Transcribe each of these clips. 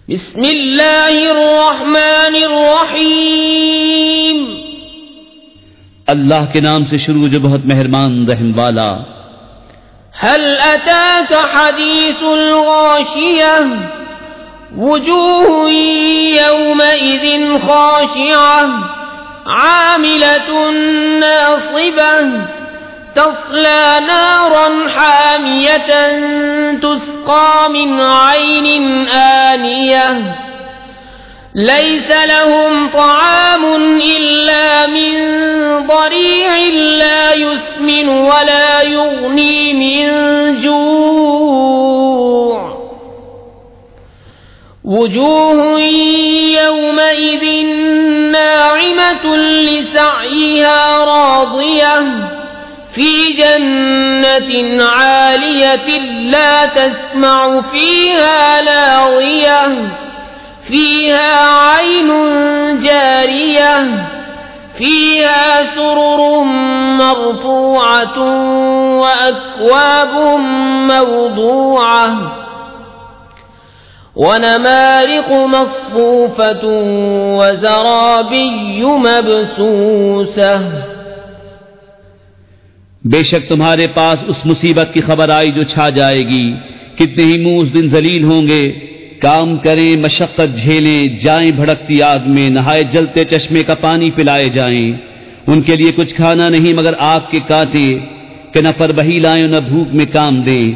बिस्मिल्लाहिर्रहमानिर्रहीम। अल्लाह के नाम से शुरू जो बहुत मेहरबान रहम वाला। हल अताक हदीसुल गाशियह वुजूह यौमइज़िन खाशिअह आमिलतुन नासिबह तस्ला नारन हामियतन तुस्का मिन ऐनिन आनियह लैस लहुम तआमुन इल्ला मिन ज़रीअन ला युस्मिन वला युग़नी मिन जूअ वुजूह यौमइज़िन नाइमतुन लिसअयिहा राज़ियह फी जन्नतिन आलियतिन ला तस्मअु फीहा लाग़ियह फीहा ऐनुन जारियह फीहा सुरुरुम मरफूअतुन व अक्वाबुम मवदूअह व नमारिक़ु मस्फूफ़तुन व ज़राबिय्यु मबसूसह। बेशक तुम्हारे पास उस मुसीबत की खबर आई जो छा जाएगी। कितने ही मुंह उस दिन जलील होंगे। काम करें, मशक्कत झेलें, जाएं भड़कती आग में, नहाए जलते चश्मे का पानी पिलाए जाएं। उनके लिए कुछ खाना नहीं मगर आग के कांटे कि न फरबही लाएं न भूख में काम दें।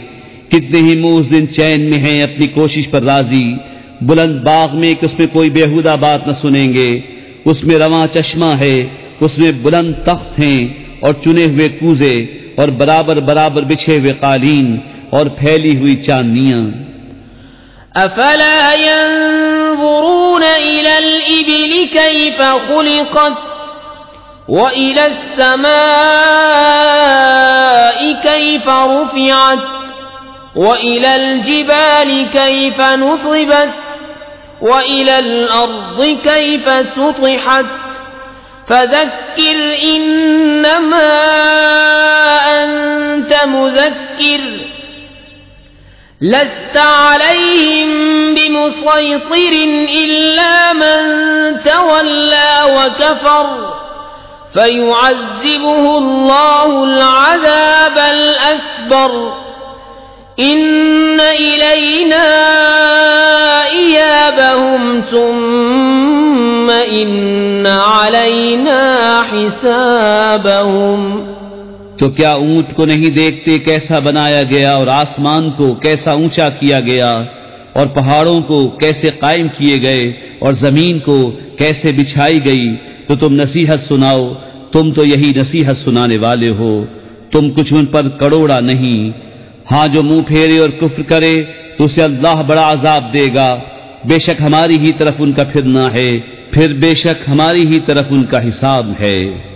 कितने ही मुंह उस दिन चैन में हैं, अपनी कोशिश पर राजी, बुलंद बाग में कि उसमें कोई बेहुदा बात न सुनेंगे। उसमें रवां चश्मा है, उसमें बुलंद तख्त हैं और चुने हुए कूजे और बराबर बराबर बिछे हुए कालीन और फैली हुई चांदनियां। अफला यंज़ुरून इलल इबिल कैफ खुलिक़त व इलस समाई कैफ रुफ़िअत व इलल जिबालि कैफ नुसिबत व इलल अर्ज़ि कैफ सुतिहत फज़क्किर इन्नमा अंत मुज़क्किर लस्त अलैहिम बिमुसैतिरिन इल्ला मन तवल्ला व कफर फयुअज़्ज़िबुहुल्लाहुल अज़ाबल अकबर इन्न इलैना इयाबहुम सुम्म इन्न अलैना हिसाबहुम। तो क्या ऊंट को नहीं देखते कैसा बनाया गया और आसमान को कैसा ऊंचा किया गया और पहाड़ों को कैसे कायम किए गए और जमीन को कैसे बिछाई गई। तो तुम नसीहत सुनाओ, तुम तो यही नसीहत सुनाने वाले हो, तुम कुछ उन पर कड़ोड़ा नहीं। हाँ, जो मुंह फेरे और कुफ्र करे तो उसे अल्लाह बड़ा अजाब देगा। बेशक हमारी ही तरफ उनका फिरना है, फिर बेशक हमारी ही तरफ उनका हिसाब है।